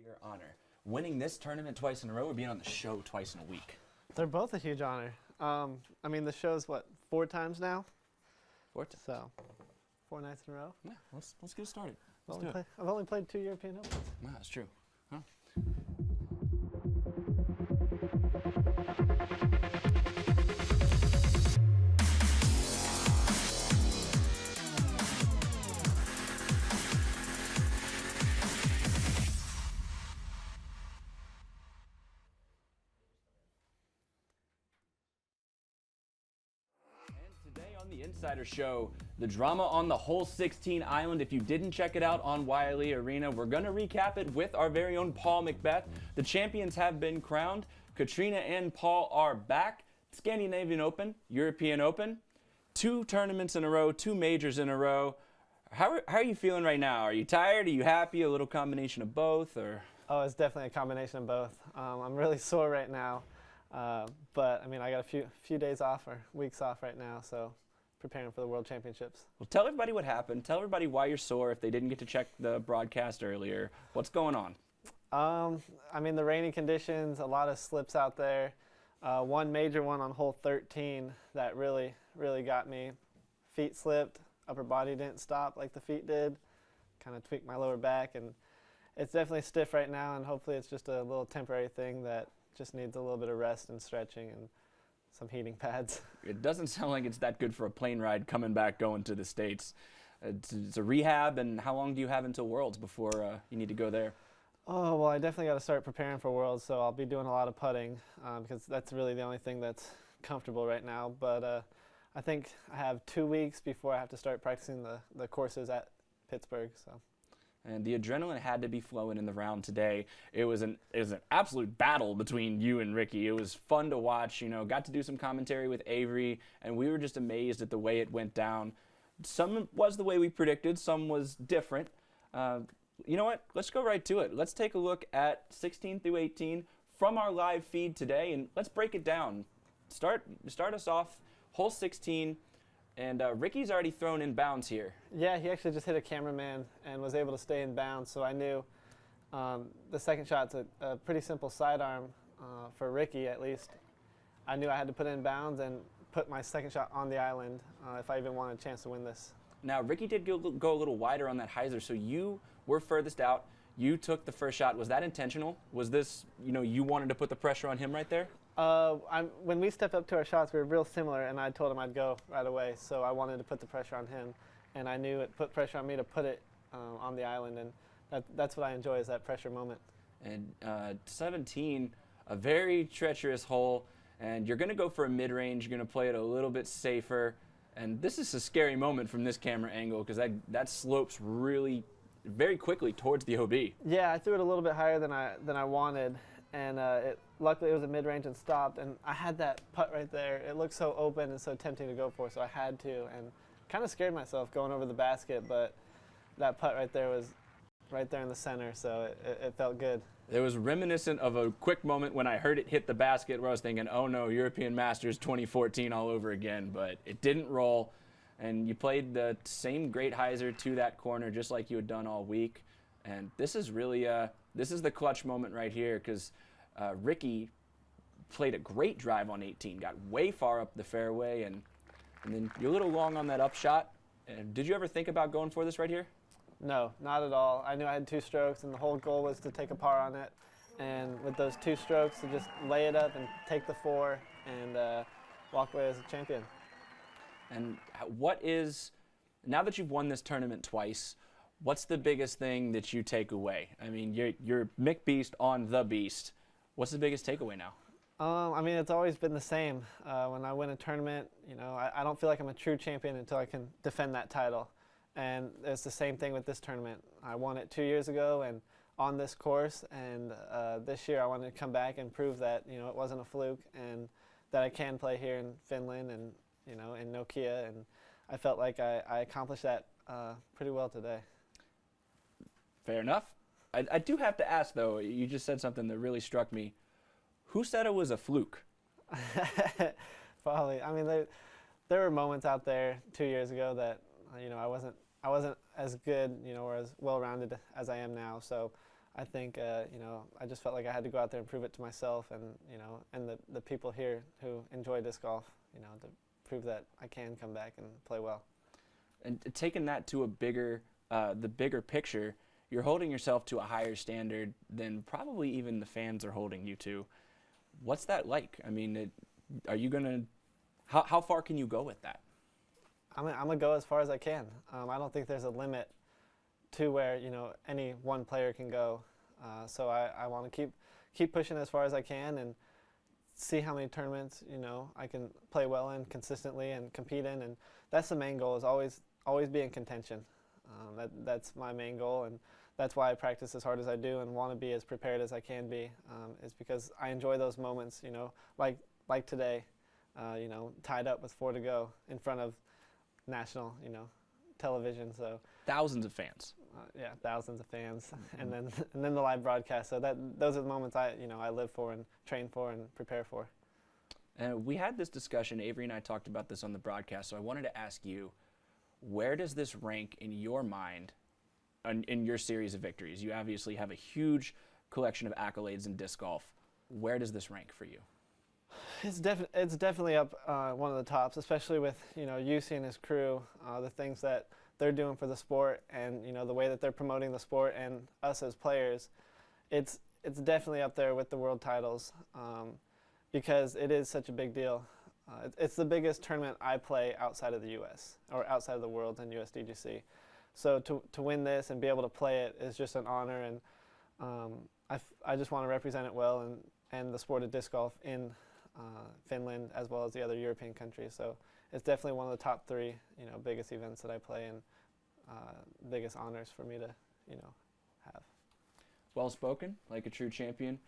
greater honor? Winning this tournament twice in a row or being on the show twice in a week? They're both a huge honor. I mean, the show's, what, 4 times now? 4 times. So, 4 nights in a row. Yeah, let's get started. Let's do it. I've only played 2 European Opens. No, that's true. Huh? The Insider Show, the drama on the hole 16 island. If you didn't check it out on Wiley Arena, we're going to recap it with our very own Paul McBeth. The champions have been crowned. Katrina and Paul are back. Scandinavian Open, European Open, 2 tournaments in a row, 2 majors in a row. How are you feeling right now? Are you tired? Are you happy? A little combination of both? Or? Oh, it's definitely a combination of both. I'm really sore right now, but I mean, I got a few days off or weeks off right now, so preparing for the World Championships. Well, tell everybody what happened. Tell everybody why you're sore if they didn't get to check the broadcast earlier. What's going on? I mean, the rainy conditions, a lot of slips out there. One major one on hole 13 that really got me. Feet slipped, upper body didn't stop like the feet did. Kind of tweaked my lower back, and it's definitely stiff right now, and hopefully it's just a little temporary thing that just needs a little bit of rest and stretching and some heating pads. It doesn't sound like it's that good for a plane ride coming back going to the States. It's a rehab, and how long do you have until Worlds before you need to go there? Oh, well, I definitely got to start preparing for Worlds, so I'll be doing a lot of putting because that's really the only thing that's comfortable right now. But I think I have 2 weeks before I have to start practicing the courses at Pittsburgh. So. And the adrenaline had to be flowing in the round today. It was an absolute battle between you and Ricky. It was fun to watch. You know, got to do some commentary with Avery, and we were just amazed at the way it went down. Some was the way we predicted. Some was different. You know what? Let's go right to it. Let's take a look at 16 through 18 from our live feed today, and let's break it down. Start us off, hole 16. And Ricky's already thrown in bounds here. Yeah, he actually just hit a cameraman and was able to stay in bounds. So I knew the second shot's a pretty simple sidearm for Ricky, at least. I knew I had to put it in bounds and put my second shot on the island if I even wanted a chance to win this. Now, Ricky did go a little wider on that hyzer, so you were furthest out. You took the first shot. Was that intentional? Was this, you wanted to put the pressure on him right there? When we stepped up to our shots, we were real similar, and I told him I'd go right away. So I wanted to put the pressure on him, and I knew it put pressure on me to put it on the island, and that's what I enjoy, is that pressure moment. And 17, a very treacherous hole, and you're going to go for a mid-range. You're going to play it a little bit safer, and this is a scary moment from this camera angle because that slopes really very quickly towards the OB. Yeah, I threw it a little bit higher than I wanted, and luckily it was a mid-range and stopped, and I had that putt right there. It looked so open and so tempting to go for, so I had to, and kind of scared myself going over the basket, but that putt right there was right there in the center, so it felt good. It was reminiscent of a quick moment when I heard it hit the basket where I was thinking, oh no, European Masters 2014 all over again, but it didn't roll, and you played the same great hyzer to that corner just like you had done all week, and this is really this is the clutch moment right here because Ricky played a great drive on 18, got way far up the fairway, and then you're a little long on that upshot. Did you ever think about going for this right here? No, not at all. I knew I had 2 strokes, and the whole goal was to take a par on it. And with those 2 strokes, to just lay it up and take the 4 and walk away as a champion. And what is, now that you've won this tournament twice, what's the biggest thing that you take away? I mean, you're McBeast on the Beast. What's the biggest takeaway now? I mean, it's always been the same. When I win a tournament, I don't feel like I'm a true champion until I can defend that title. And it's the same thing with this tournament. I won it 2 years ago and on this course, and this year I wanted to come back and prove that it wasn't a fluke and that I can play here in Finland and in Nokia, and I felt like I accomplished that pretty well today. Fair enough. I do have to ask though, you just said something that really struck me. Who said it was a fluke? Probably. I mean, there were moments out there 2 years ago that I wasn't as good, or as well-rounded as I am now. So I think, I just felt like I had to go out there and prove it to myself and, and the people here who enjoy disc golf, to prove that I can come back and play well. And taking that to the bigger picture, you're holding yourself to a higher standard than probably even the fans are holding you to. What's that like? I mean, are you gonna? How far can you go with that? I'm gonna go as far as I can. I don't think there's a limit to where any one player can go. So I want to keep pushing as far as I can and see how many tournaments I can play well in consistently and compete in. And that's the main goal, is always be in contention. That's my main goal, and that's why I practice as hard as I do and want to be as prepared as I can be. Is because I enjoy those moments, like today, tied up with 4 to go in front of national, television. So thousands of fans. Yeah, thousands of fans, and then the live broadcast. So those are the moments I live for and train for and prepare for. We had this discussion. Avery and I talked about this on the broadcast. So I wanted to ask you, where does this rank in your mind in your series of victories? You obviously have a huge collection of accolades in disc golf. Where does this rank for you? It's definitely up one of the tops, especially with UC and his crew, the things that they're doing for the sport, and the way that they're promoting the sport and us as players. It's definitely up there with the world titles, because it is such a big deal. It's the biggest tournament I play outside of the U.S. or outside of the world in USDGC. So to win this and be able to play it is just an honor, and I just want to represent it well and the sport of disc golf in Finland as well as the other European countries. So it's definitely one of the top 3 biggest events that I play, and biggest honors for me to have. Well spoken, like a true champion.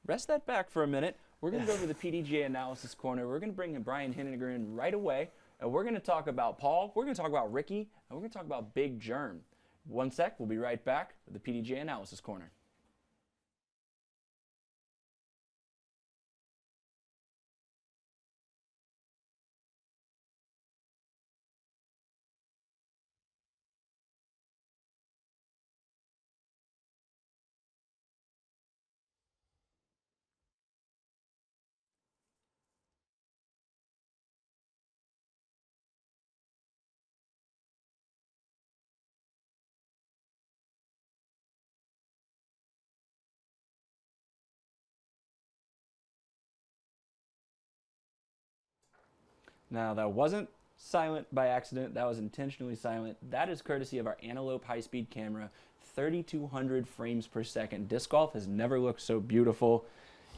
Rest that back for a minute. We're going to go to the PDG Analysis corner. We're going to bring Brian Hinniger in right away, and we're going to talk about Paul, we're going to talk about Ricky, and we're going to talk about Big Germ. One sec, we'll be right back with the PDG Analysis corner. Now, that wasn't silent by accident. That was intentionally silent. That is courtesy of our Antelope high-speed camera, 3,200 frames per second. Disc golf has never looked so beautiful.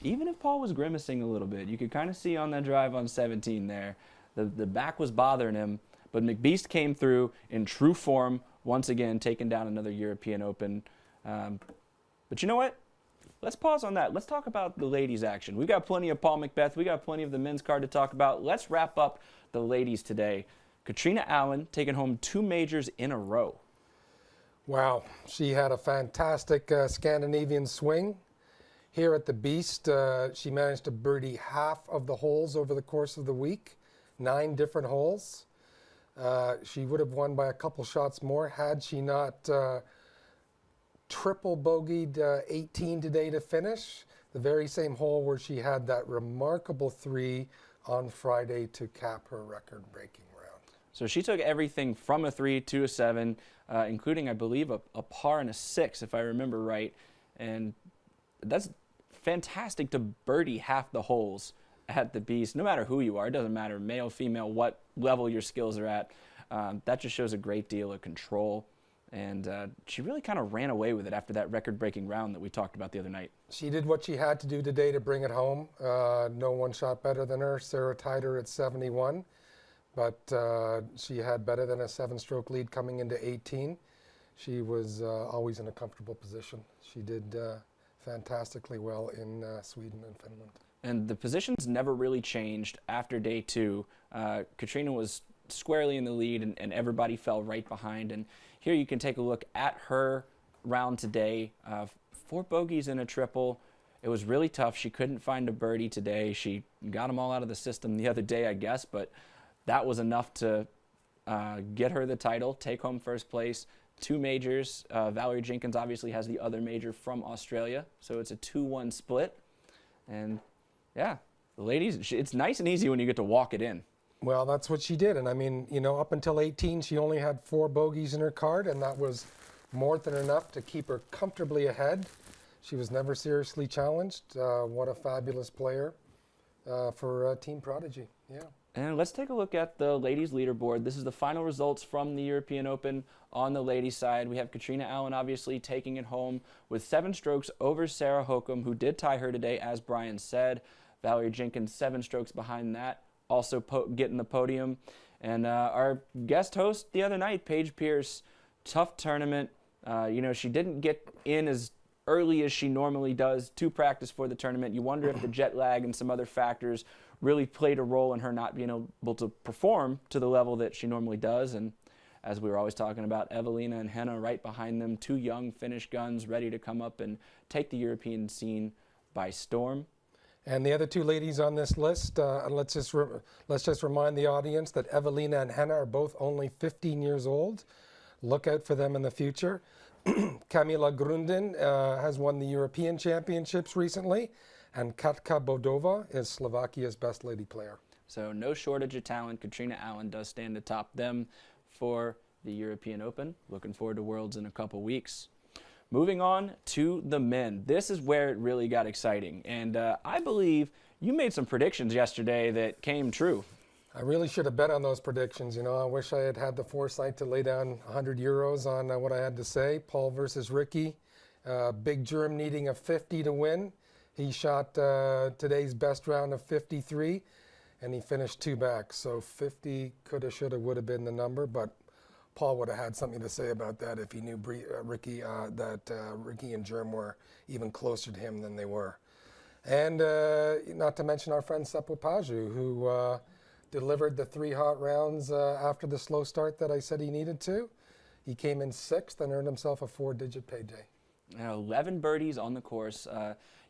Even if Paul was grimacing a little bit, you could kind of see on that drive on 17 there, the back was bothering him. But McBeth came through in true form, once again, taking down another European Open. But you know what? Let's pause on that. Let's talk about the ladies' action. We've got plenty of Paul McBeth. We got plenty of the men's card to talk about. Let's wrap up the ladies today. Katrina Allen taking home 2 majors in a row. Wow, she had a fantastic Scandinavian swing. Here at the Beast, she managed to birdie half of the holes over the course of the week, 9 different holes. She would have won by a couple shots more had she not triple bogeyed 18 today to finish, the very same hole where she had that remarkable 3 on Friday to cap her record-breaking round. So she took everything from a 3 to a 7, including, I believe, a par and a 6, if I remember right. And that's fantastic to birdie half the holes at the Beast, no matter who you are. It doesn't matter, male, female, what level your skills are at. That just shows a great deal of control. And she really kind of ran away with it after that record-breaking round that we talked about the other night. She did what she had to do today to bring it home. No one shot better than her. Sarah tied her at 71, but she had better than a 7-stroke lead coming into 18. She was always in a comfortable position. She did fantastically well in Sweden and Finland. And the positions never really changed after day 2. Katrina was squarely in the lead, and everybody fell right behind. And here you can take a look at her round today. 4 bogeys and a triple. It was really tough. She couldn't find a birdie today. She got them all out of the system the other day, I guess, but that was enough to get her the title, take home first place, 2 majors. Valerie Jenkins obviously has the other major from Australia, so it's a 2-1 split. And yeah, the ladies, it's nice and easy when you get to walk it in. Well, that's what she did. And I mean, you know, up until 18, she only had 4 bogeys in her card, and that was more than enough to keep her comfortably ahead. She was never seriously challenged. What a fabulous player for Team Prodigy. Yeah. And let's take a look at the ladies leaderboard. This is the final results from the European Open on the ladies side. We have Katrina Allen obviously taking it home with 7 strokes over Sarah Hokum, who did tie her today, as Brian said. Valerie Jenkins 7 strokes behind that, also getting the podium. And our guest host the other night, Paige Pierce, tough tournament. You know, she didn't get in as early as she normally does to practice for the tournament. You wonder if the jet lag and some other factors really played a role in her not being able to perform to the level that she normally does. And as we were always talking about, Evelina and Henna right behind them, 2 young Finnish guns ready to come up and take the European scene by storm. And the other 2 ladies on this list, let's just remind the audience that Evelina and Henna are both only 15 years old. Look out for them in the future. Kamila Grundin has won the European Championships recently, and Katka Bodova is Slovakia's best lady player. So no shortage of talent. Katrina Allen does stand atop them for the European Open. Looking forward to Worlds in a couple weeks. Moving on to the men. This is where it really got exciting. And I believe you made some predictions yesterday that came true. I really should have bet on those predictions. You know, I wish I had had the foresight to lay down 100 euros on what I had to say. Paul versus Ricky. Big Germ needing a 50 to win. He shot today's best round of 53, and he finished 2 back. So 50 coulda, shoulda, would have been the number, but Paul would have had something to say about that if he knew Ricky and Germ were even closer to him than they were. And not to mention our friend Seppo Paju, who delivered the 3 hot rounds after the slow start that I said he needed to. He came in 6th and earned himself a 4-digit payday. 11 birdies on the course.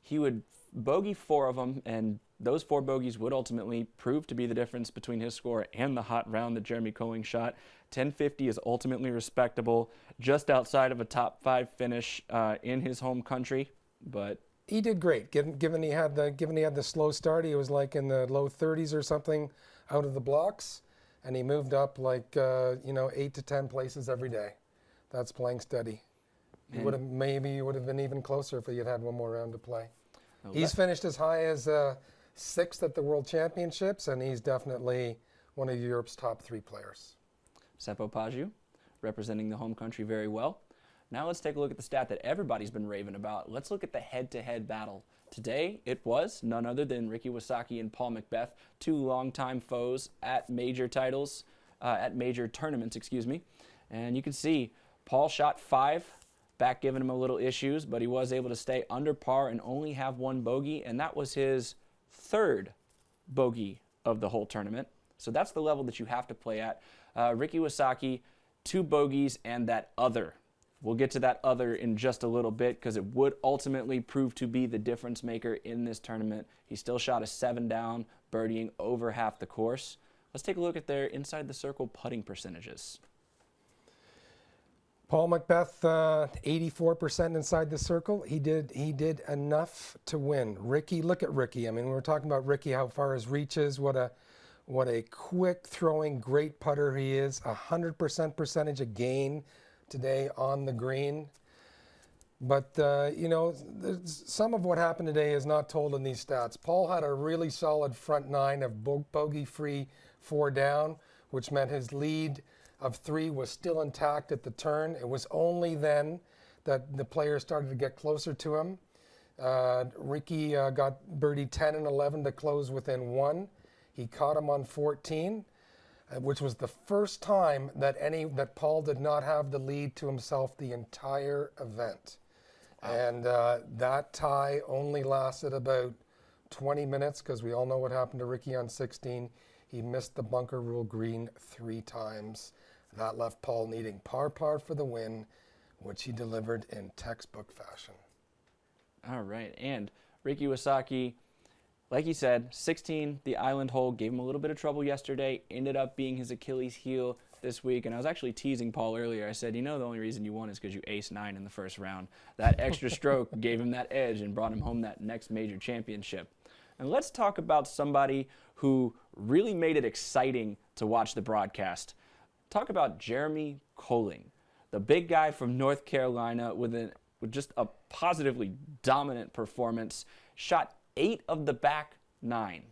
He would bogey 4 of them, and those 4 bogeys would ultimately prove to be the difference between his score and the hot round that Jeremy Cohen shot. 1050 is ultimately respectable, just outside of a top 5 finish in his home country, but he did great. Given he had the slow start, he was like in the low 30s or something out of the blocks, and he moved up like 8 to 10 places every day. That's playing steady. He would have been even closer if he had had one more round to play. He's finished as high as 6th at the World Championships, and he's definitely one of Europe's top 3 players. Seppo Paju, representing the home country very well. Now let's take a look at the stat that everybody's been raving about. Let's look at the head-to-head battle. Today, it was none other than Ricky Wysocki and Paul McBeth, 2 longtime foes at major tournaments, And you can see Paul shot 5, back giving him a little issues, but he was able to stay under par and only have 1 bogey, and that was his 3rd bogey of the whole tournament. So that's the level that you have to play at. Ricky Wysocki, 2 bogeys and that other. We'll get to that other in just a little bit because it would ultimately prove to be the difference maker in this tournament. He still shot a 7 down, birdieing over half the course. Let's take a look at their inside the circle putting percentages. Paul McBeth, 84% inside the circle. He did enough to win. Ricky, look at Ricky. I mean, we were talking about Ricky, how far his reach is, what a quick throwing, great putter he is. 100% percentage of gain today on the green. But, some of what happened today is not told in these stats. Paul had a really solid front 9 of bogey-free 4 down, which meant his lead of 3 was still intact at the turn. It was only then that the players started to get closer to him. Ricky got birdie 10 and 11 to close within 1. He caught him on 14. Which was the first time that Paul did not have the lead to himself the entire event. And that tie only lasted about 20 minutes because we all know what happened to Ricky on 16. He missed the bunker rule green 3 times. That left Paul needing par for the win, which he delivered in textbook fashion. All right, and Ricky Wysocki, like you said, 16, the island hole, gave him a little bit of trouble yesterday, ended up being his Achilles heel this week. And I was actually teasing Paul earlier. I said, the only reason you won is because you ace 9 in the first round. That extra stroke gave him that edge and brought him home that next major championship. And let's talk about somebody who really made it exciting to watch the broadcast. Talk about Jeremy Cohen, the big guy from North Carolina with just a positively dominant performance. Shot 8 of the back 9.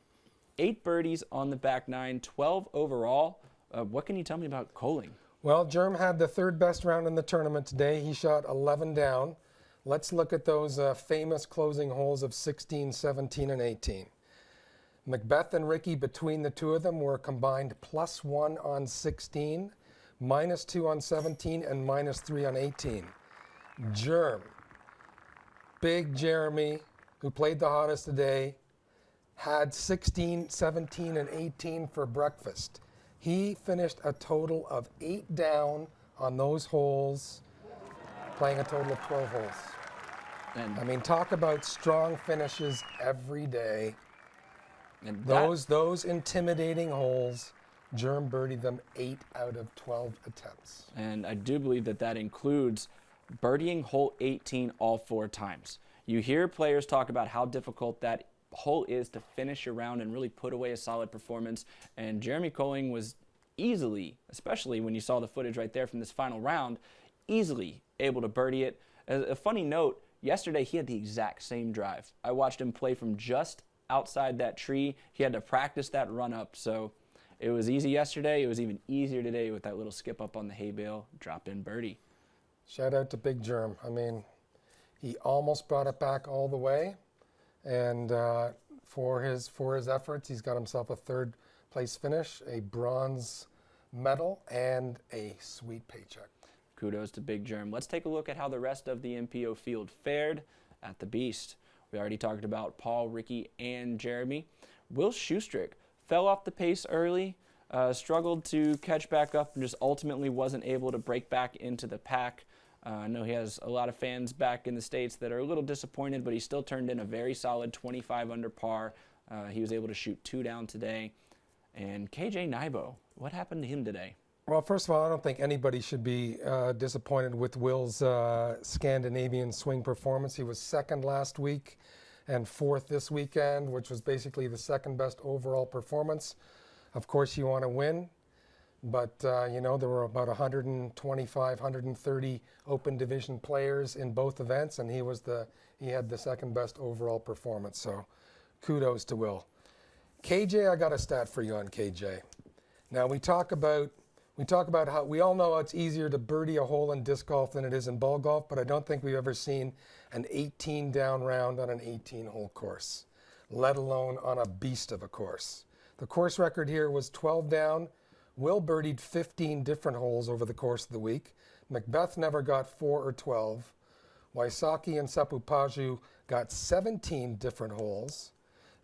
8 birdies on the back 9, 12 overall. What can you tell me about Cohen? Well, Jerm had the 3rd best round in the tournament today. He shot 11 down. Let's look at those famous closing holes of 16, 17, and 18. McBeth and Ricky, between the two of them, were combined +1 on 16, -2 on 17, and -3 on 18. Jerm, big Jeremy, who played the hottest today, had 16, 17, and 18 for breakfast. He finished a total of 8 down on those holes, playing a total of 12 holes. And I mean, talk about strong finishes every day. And those intimidating holes, Jerm birdied them 8 out of 12 attempts. And I do believe that includes birdieing hole 18 all 4 times. You hear players talk about how difficult that hole is to finish your round and really put away a solid performance. And Jeremy Cohen was easily, especially when you saw the footage right there from this final round, easily able to birdie it. A funny note, yesterday he had the exact same drive. I watched him play from just outside that tree. He had to practice that run up. So it was easy yesterday. It was even easier today with that little skip up on the hay bale, drop in birdie. Shout out to Big Jerm. I mean, he almost brought it back all the way. And for his efforts, he's got himself a 3rd place finish, a bronze medal, and a sweet paycheck. Kudos to Big Jerm. Let's take a look at how the rest of the MPO field fared at the Beast. We already talked about Paul, Ricky, and Jeremy. Will Schustrick fell off the pace early, struggled to catch back up, and just ultimately wasn't able to break back into the pack. I know he has a lot of fans back in the States that are a little disappointed, but he still turned in a very solid 25 under par. He was able to shoot 2 down today. And KJ Nybo, what happened to him today? Well, first of all, I don't think anybody should be disappointed with Will's Scandinavian swing performance. He was 2nd last week and 4th this weekend, which was basically the 2nd best overall performance. Of course, you want to win. But, there were about 125, 130 open division players in both events, and he had the 2nd best overall performance. So kudos to Will. KJ, I got a stat for you on KJ. Now, we talk about how we all know it's easier to birdie a hole in disc golf than it is in ball golf, but I don't think we've ever seen an 18 down round on an 18-hole course, let alone on a beast of a course. The course record here was 12 down. Will birdied 15 different holes over the course of the week. McBeth never got 4 or 12. Wysocki and Sepupaju got 17 different holes.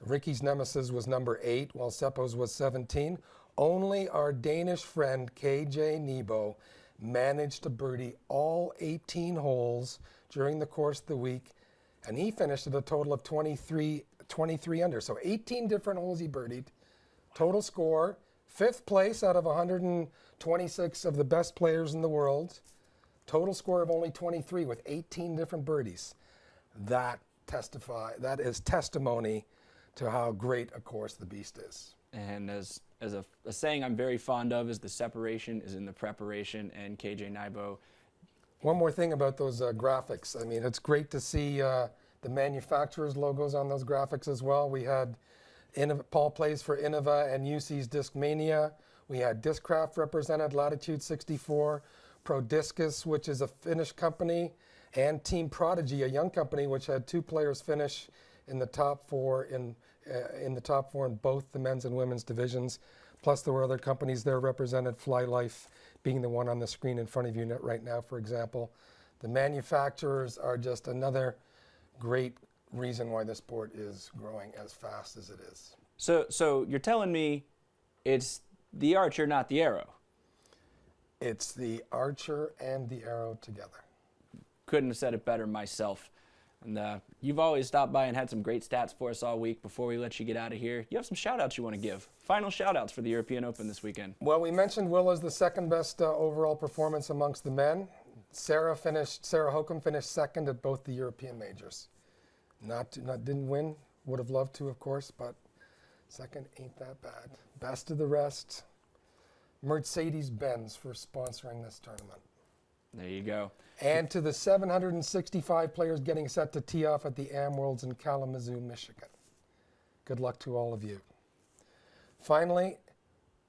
Ricky's nemesis was number 8, while Seppo's was 17. Only our Danish friend KJ Nebo managed to birdie all 18 holes during the course of the week, and he finished at a total of 23 under. So 18 different holes he birdied. Total score, 5th place out of 126 of the best players in the world. Total score of only 23 with 18 different birdies. That is testimony to how great a course the Beast is. And as a saying I'm very fond of is the separation is in the preparation, and KJ Nybo. One more thing about those graphics. I mean, it's great to see the manufacturer's logos on those graphics as well. We had Paul plays for Innova and UC's Discmania. We had Discraft represented, Latitude 64, Pro Discus, which is a Finnish company, and Team Prodigy, a young company, which had 2 players finish in the top 4 in both the men's and women's divisions. Plus, there were other companies there represented, Fly Life being the one on the screen in front of you right now, for example. The manufacturers are just another great reason why the sport is growing as fast as it is. So you're telling me it's the archer, not the arrow? It's the archer and the arrow together. Couldn't have said it better myself. And you've always stopped by and had some great stats for us all week. Before we let you get out of here, you have some shout-outs you want to give. Final shout-outs for the European Open this weekend. Well, we mentioned Will as the second best overall performance amongst the men. Sarah Hokum finished second at both the European majors. Didn't win. Would have loved to, of course, but second ain't that bad. Best of the rest. Mercedes-Benz for sponsoring this tournament. There you go. And to the 765 players getting set to tee off at the Am Worlds in Kalamazoo, Michigan. Good luck to all of you. Finally,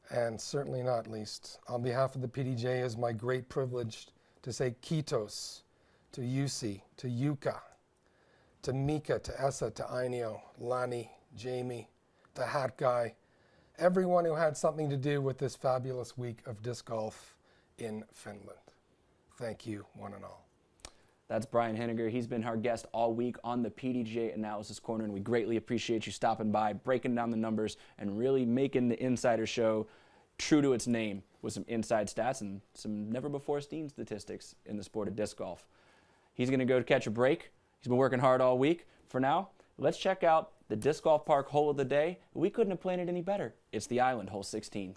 and certainly not least, on behalf of the PDJ, it is my great privilege to say Kitos to Yusi, to Yuka, to Mika, to Essa, to Ainio, Lani, Jamie, to Hat Guy, everyone who had something to do with this fabulous week of disc golf in Finland. Thank you, one and all. That's Brian Henniger. He's been our guest all week on the PDG Analysis Corner, and we greatly appreciate you stopping by, breaking down the numbers, and really making the Insider Show true to its name with some inside stats and some never-before-seen statistics in the sport of disc golf. He's going to go catch a break. He's been working hard all week. For now, let's check out the Disc Golf Park hole of the day. We couldn't have planned it any better. It's the Island, hole 16.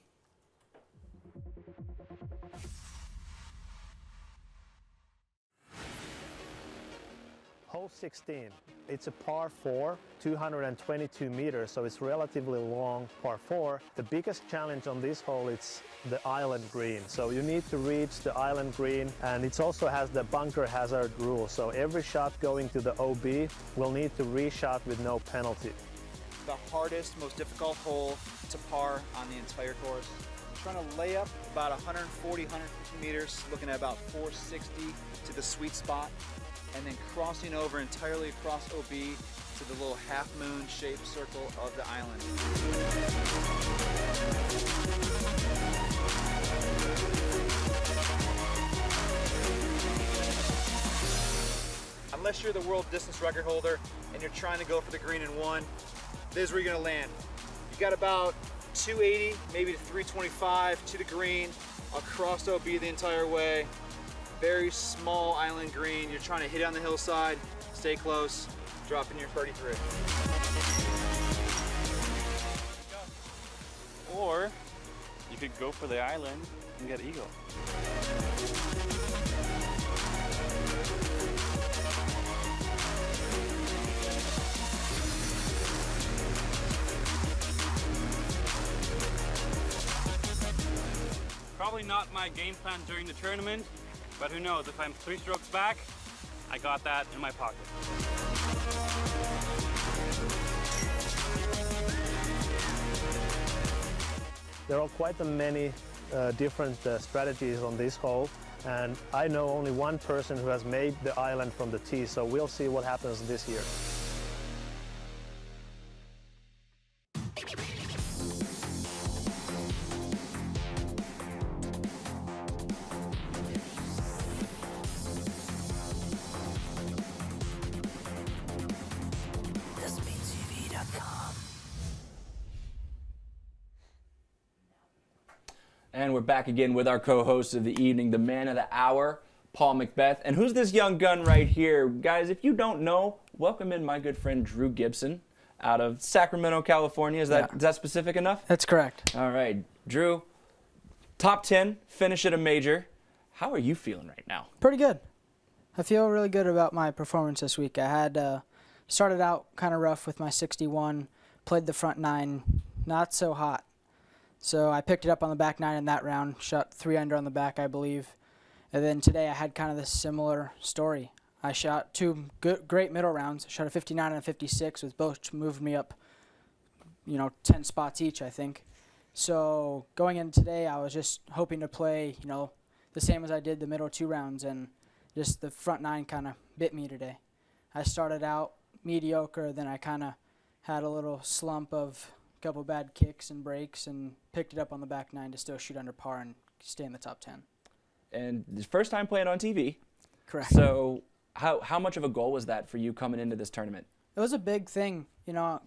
Hole 16, it's a par 4, 222 meters, so it's relatively long par 4. The biggest challenge on this hole is the island green. So you need to reach the island green, and it also has the bunker hazard rule. So every shot going to the OB will need to reshot with no penalty. The hardest, most difficult hole to par on the entire course. I'm trying to lay up about 140, 150 meters, looking at about 460 to the sweet spot, and then crossing over entirely across OB to the little half-moon shaped circle of the island. Unless you're the world distance record holder and you're trying to go for the green in one, this is where you're gonna land. You got about 280, maybe to 325 to the green, across OB the entire way. Very small island green. You're trying to hit it on the hillside, stay close, drop in your 33. Or you could go for the island and get eagle. Probably not my game plan during the tournament, but who knows, if I'm 3 strokes back, I got that in my pocket. There are quite many different strategies on this hole, and I know only one person who has made the island from the tee, so we'll see what happens this year. And we're back again with our co-host of the evening, the man of the hour, Paul McBeth. And who's this young gun right here? Guys, if you don't know, welcome in my good friend Drew Gibson out of Sacramento, California. Is that specific enough? That's correct. All right. Drew, top 10, finish at a major. How are you feeling right now? Pretty good. I feel really good about my performance this week. I had started out kind of rough with my 61, played the front 9, not so hot. So I picked it up on the back 9 in that round, shot 3 under on the back, I believe. And then today I had kind of this similar story. I shot 2 great middle rounds. I shot a 59 and a 56, which both moved me up, 10 spots each, I think. So going in today, I was just hoping to play, the same as I did the middle 2 rounds, and just the front 9 kind of bit me today. I started out mediocre, then I kind of had a little slump of couple bad kicks and breaks, and picked it up on the back 9 to still shoot under par and stay in the top 10. And the first time playing on TV. Correct. So how much of a goal was that for you coming into this tournament? It was a big thing.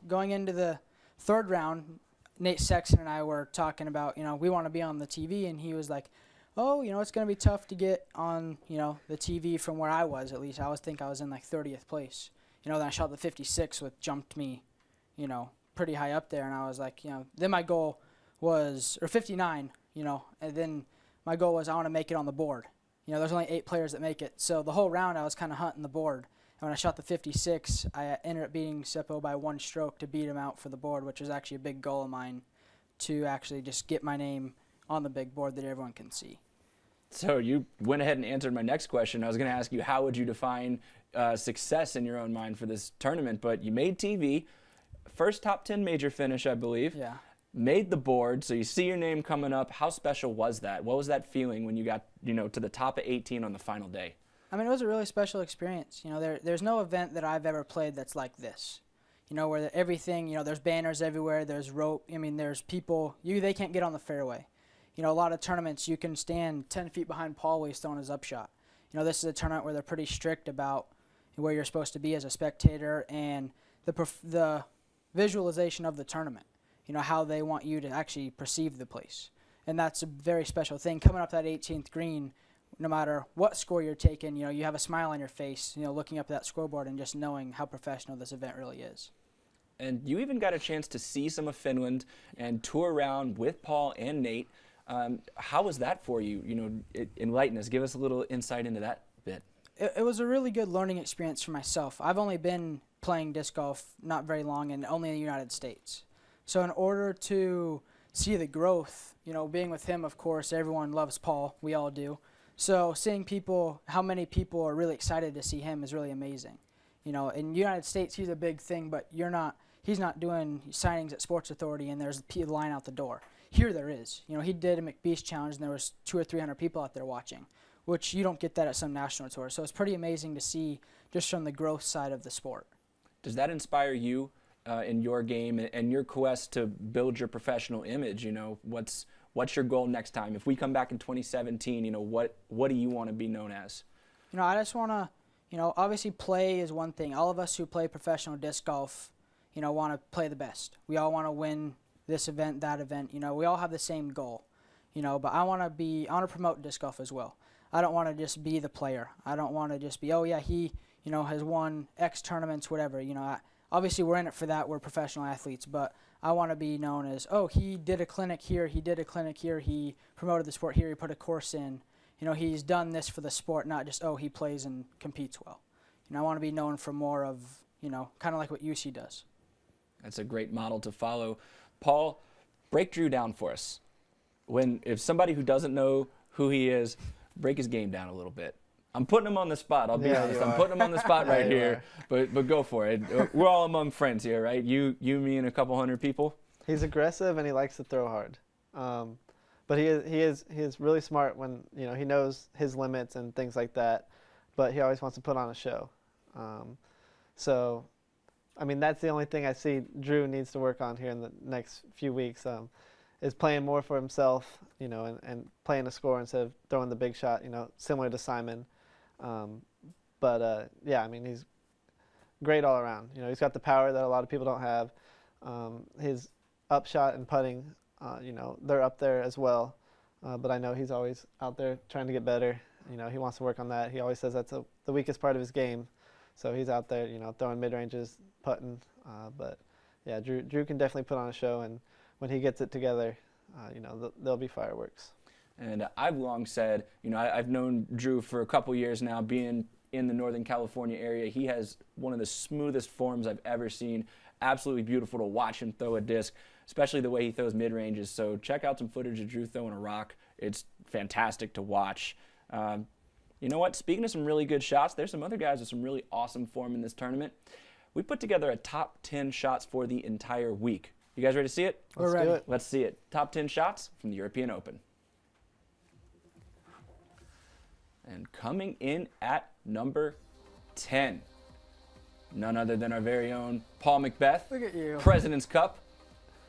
Going into the 3rd round, Nate Sexton and I were talking about, we want to be on the TV, and he was like, oh, it's going to be tough to get on, the TV from where I was, at least. I think I was in like 30th place. Then I shot the 56, which jumped me, pretty high up there. And I was like, then my goal was, or 59, and then my goal was I want to make it on the board. There's only 8 players that make it. So the whole round I was kind of hunting the board. And when I shot the 56, I ended up beating Seppo by 1 stroke to beat him out for the board, which was actually a big goal of mine, to actually just get my name on the big board that everyone can see. So you went ahead and answered my next question. I was going to ask you, how would you define success in your own mind for this tournament? But you made TV, first top 10 major finish, I believe. Yeah. Made the board, so you see your name coming up. How special was that? What was that feeling when you got, to the top of 18 on the final day? I mean, it was a really special experience. There's no event that I've ever played that's like this. Where everything, there's banners everywhere, there's rope. I mean, there's people, they can't get on the fairway. A lot of tournaments, you can stand 10 feet behind Paul while he's throwing his upshot. This is a tournament where they're pretty strict about where you're supposed to be as a spectator and the visualization of the tournament, how they want you to actually perceive the place. And that's a very special thing. Coming up that 18th green, no matter what score you're taking, you have a smile on your face, looking up at that scoreboard and just knowing how professional this event really is. And you even got a chance to see some of Finland and tour around with Paul and Nate. How was that for you? Enlighten us. Give us a little insight into that bit. It was a really good learning experience for myself. I've only been playing disc golf not very long and only in the United States. So in order to see the growth, being with him, of course, everyone loves Paul. We all do. So seeing how many people are really excited to see him is really amazing. In the United States, he's a big thing, but he's not doing signings at Sports Authority and there's a line out the door. Here there is. He did a McBeth challenge and there was 200 or 300 people out there watching, which you don't get that at some national tour. So it's pretty amazing to see just from the growth side of the sport. Does that inspire you in your game and your quest to build your professional image? What's your goal next time? If we come back in 2017, what do you want to be known as? I just want to, obviously play is one thing. All of us who play professional disc golf, want to play the best. We all want to win this event, that event. We all have the same goal. But I want to promote disc golf as well. I don't want to just be the player. I don't want to just be, oh yeah, he, has won X tournaments, whatever. Obviously we're in it for that. We're professional athletes, but I want to be known as, oh, he did a clinic here, he did a clinic here, he promoted the sport here, he put a course in. He's done this for the sport, not just, oh, he plays and competes well. I want to be known for more of, kind of like what UC does. That's a great model to follow. Paul, break Drew down for us. If somebody who doesn't know who he is, break his game down a little bit. I'm putting him on the spot, I'll be honest. I'm putting him on the spot right here, but go for it. We're all among friends here, right? You, me, and a couple hundred people. He's aggressive and he likes to throw hard. But he is really smart when, he knows his limits and things like that, but he always wants to put on a show. So, I mean, that's the only thing I see Drew needs to work on here in the next few weeks, is playing more for himself, and playing a score instead of throwing the big shot, similar to Simon. Yeah, I mean, he's great all around. He's got the power that a lot of people don't have. His upshot and putting, they're up there as well. But I know he's always out there trying to get better. He wants to work on that. He always says that's the weakest part of his game. So he's out there, throwing mid-ranges, putting. But yeah, Drew can definitely put on a show, and when he gets it together, there'll be fireworks. And I've long said, I've known Drew for a couple years now, being in the Northern California area. He has one of the smoothest forms I've ever seen. Absolutely beautiful to watch him throw a disc, especially the way he throws mid-ranges. So check out some footage of Drew throwing a rock. It's fantastic to watch. You know what? Speaking of some really good shots, there's some other guys with some really awesome form in this tournament. We put together a top 10 shots for the entire week. You guys ready to see it? We're ready. Let's see it. Top 10 shots from the European Open. And coming in at number 10, none other than our very own Paul McBeth. Look at you. President's Cup.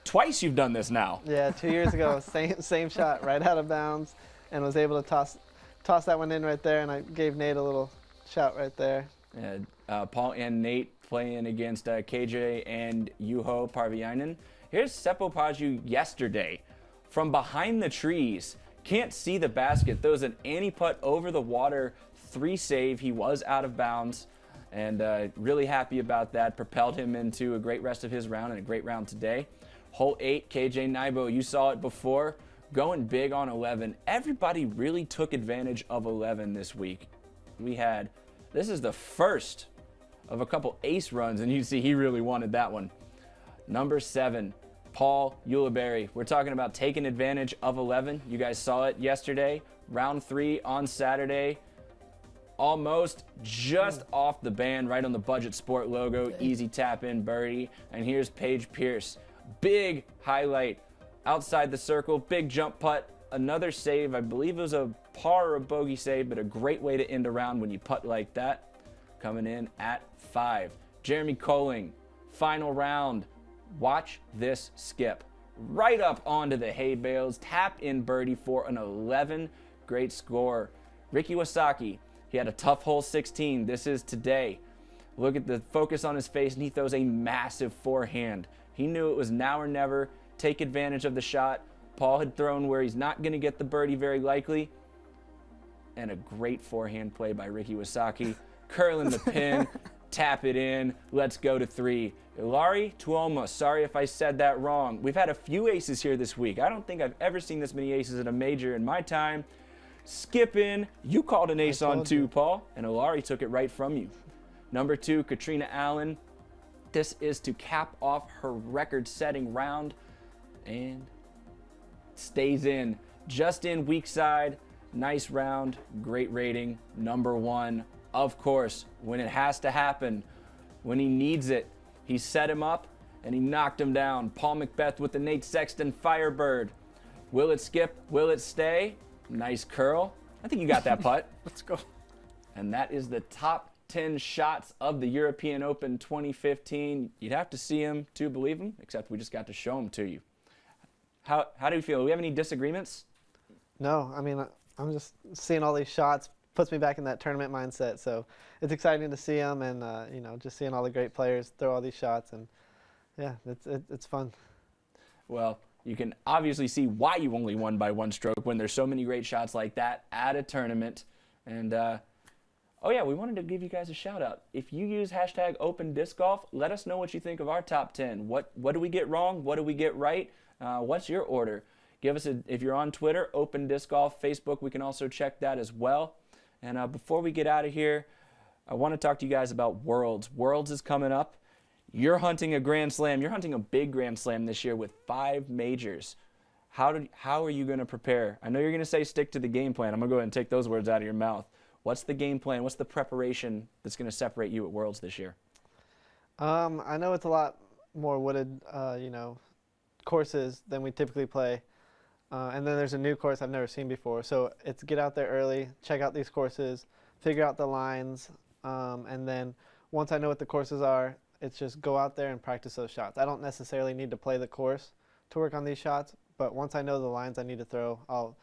Twice you've done this now. Yeah, 2 years ago, same shot, right out of bounds, and was able to toss that one in right there, and I gave Nate a little shout right there. Paul and Nate playing against KJ and Juho Parviainen. Here's Seppo Paju yesterday from behind the trees, can't see the basket, throws an anti-putt over the water, 3 save. He was out of bounds, and really happy about that. Propelled him into a great rest of his round and a great round today. Hole 8, KJ Naibo, you saw it before, going big on 11. Everybody really took advantage of 11 this week. This is the first of a couple ace runs, and you see he really wanted that one. Number 7, Paul Ulibarri. We're talking about taking advantage of 11. You guys saw it yesterday. Round 3 on Saturday. Almost just off the band, right on the Budget Sport logo. Easy tap in birdie. And here's Paige Pierce. Big highlight outside the circle. Big jump putt. Another save. I believe it was a par or a bogey save, but a great way to end a round when you putt like that. Coming in at 5. Jeremy Colling. Final round. Watch this skip. Right up onto the hay bales. Tap in birdie for an 11. Great score. Ricky Wasaki. He had a tough hole 16. This is today. Look at the focus on his face, and he throws a massive forehand. He knew it was now or never. Take advantage of the shot. Paul had thrown where he's not going to get the birdie very likely. And a great forehand play by Ricky Wasaki. Curling the pin. Tap it in. Let's go to 3. Ilari Tuoma. Sorry if I said that wrong. We've had a few aces here this week. I don't think I've ever seen this many aces at a major in my time. Skip in. You called an ace on 2, Paul, and Ilari took it right from you. Number 2, Katrina Allen. This is to cap off her record-setting round, and stays in. Just in weak side. Nice round. Great rating. Number 1. Of course, when it has to happen, when he needs it, he set him up and he knocked him down. Paul McBeth with the Nate Sexton Firebird. Will it skip? Will it stay? Nice curl. I think you got that putt. Let's go. And that is the top 10 shots of the European Open 2015. You'd have to see him to believe him, except we just got to show him to you. How do you feel? Do we have any disagreements? No, I mean, I'm just seeing all these shots. Puts me back in that tournament mindset. So it's exciting to see them, and just seeing all the great players throw all these shots, and yeah, it's fun. Well, you can obviously see why you only won by 1 stroke when there's so many great shots like that at a tournament. And oh yeah, we wanted to give you guys a shout out. If you use hashtag Open Disc Golf, let us know what you think of our top 10. What do we get wrong? What do we get right? What's your order? Give us if you're on Twitter, Open Disc Golf, Facebook, we can also check that as well. And before we get out of here, I want to talk to you guys about Worlds. Worlds is coming up. You're hunting a Grand Slam. You're hunting a big Grand Slam this year with 5 majors. How are you going to prepare? I know you're going to say stick to the game plan. I'm going to go ahead and take those words out of your mouth. What's the game plan? What's the preparation that's going to separate you at Worlds this year? I know it's a lot more wooded, courses than we typically play. And then there's a new course I've never seen before. So it's get out there early, check out these courses, figure out the lines, and then once I know what the courses are, it's just go out there and practice those shots. I don't necessarily need to play the course to work on these shots, but once I know the lines I need to throw, I'll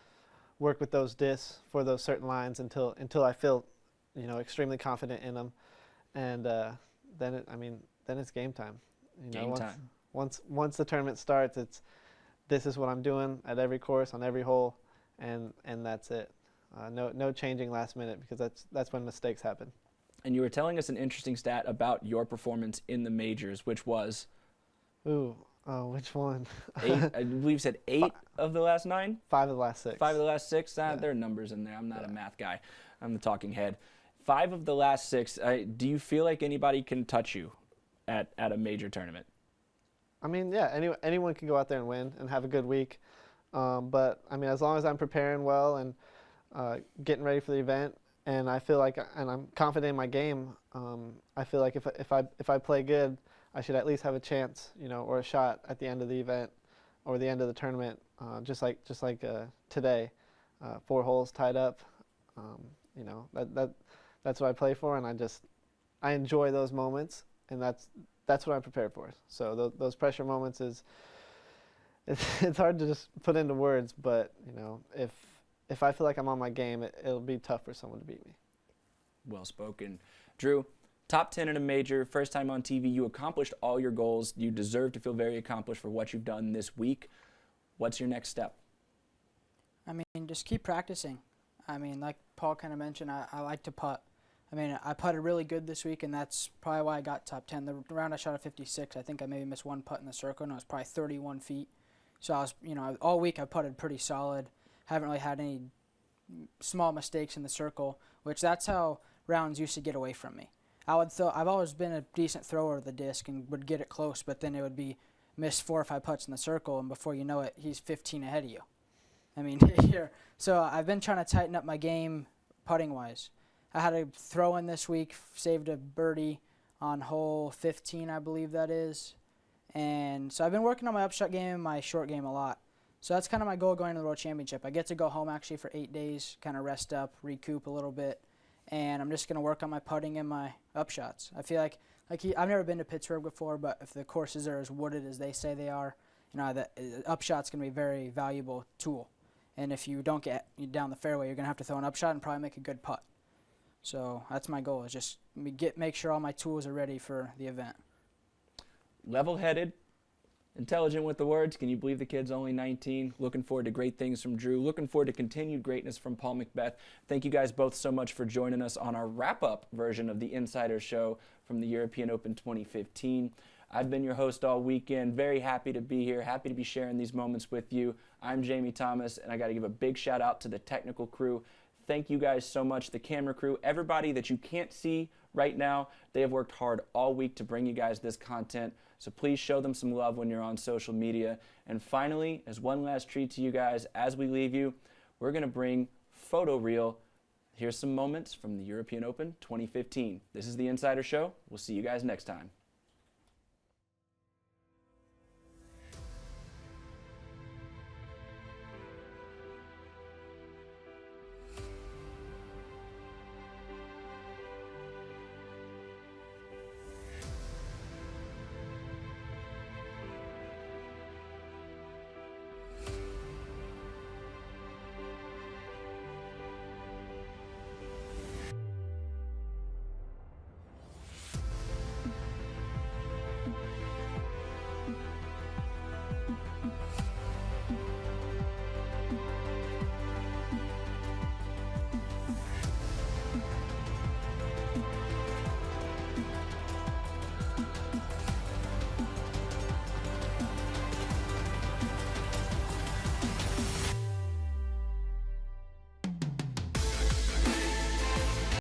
work with those discs for those certain lines until I feel, extremely confident in them, and then it's game time. Once the tournament starts, this is what I'm doing at every course, on every hole, and that's it. No changing last minute, because that's when mistakes happen. And you were telling us an interesting stat about your performance in the majors, which was? Which one? 8, I believe you said 8 of the last 9? 5 of the last 6. 5 of the last 6? Yeah. There are numbers in there. I'm not a math guy. I'm the talking head. 5 of the last 6. Do you feel like anybody can touch you at a major tournament? I mean, yeah, anyone can go out there and win and have a good week. But, I mean, as long as I'm preparing well and getting ready for the event, and I feel like, and I'm confident in my game, I feel like if I play good, I should at least have a chance, or a shot at the end of the event or the end of the tournament, just like today, 4 holes tied up. That's what I play for, and I enjoy those moments, and that's what I'm prepared for. So those pressure moments it's hard to just put into words, but if I feel like I'm on my game, it'll be tough for someone to beat me. Well spoken. Drew, top 10 in a major, first time on TV. You accomplished all your goals. You deserve to feel very accomplished for what you've done this week. What's your next step? I mean, just keep practicing. I mean, like Paul kind of mentioned, I like to putt. I mean, I putted really good this week, and that's probably why I got top 10. The round I shot at 56, I think I maybe missed one putt in the circle, and it was probably 31 feet. So I was, all week I putted pretty solid. Haven't really had any small mistakes in the circle, which that's how rounds used to get away from me. I've always been a decent thrower of the disc and would get it close, but then it would be miss 4 or 5 putts in the circle, and before you know it, he's 15 ahead of you. I mean, here. So I've been trying to tighten up my game putting-wise. I had a throw-in this week, saved a birdie on hole 15, I believe that is. And so I've been working on my upshot game and my short game a lot. So that's kind of my goal going to the World Championship. I get to go home actually for 8 days, kind of rest up, recoup a little bit, and I'm just going to work on my putting and my upshots. I feel like I've never been to Pittsburgh before, but if the courses are as wooded as they say they are, the upshot's going to be a very valuable tool. And if you don't get down the fairway, you're going to have to throw an upshot and probably make a good putt. So that's my goal, is just make sure all my tools are ready for the event. Level-headed, intelligent with the words. Can you believe the kid's only 19? Looking forward to great things from Drew. Looking forward to continued greatness from Paul McBeth. Thank you guys both so much for joining us on our wrap-up version of the Insider Show from the European Open 2015. I've been your host all weekend. Very happy to be here. Happy to be sharing these moments with you. I'm Jamie Thomas, and I got to give a big shout out to the technical crew. Thank you guys so much, the camera crew, everybody that you can't see right now. They have worked hard all week to bring you guys this content, so please show them some love when you're on social media. And finally, as one last treat to you guys, as we leave you, we're going to bring photo reel. Here's some moments from the European Open 2015. This is the Insider Show. We'll see you guys next time.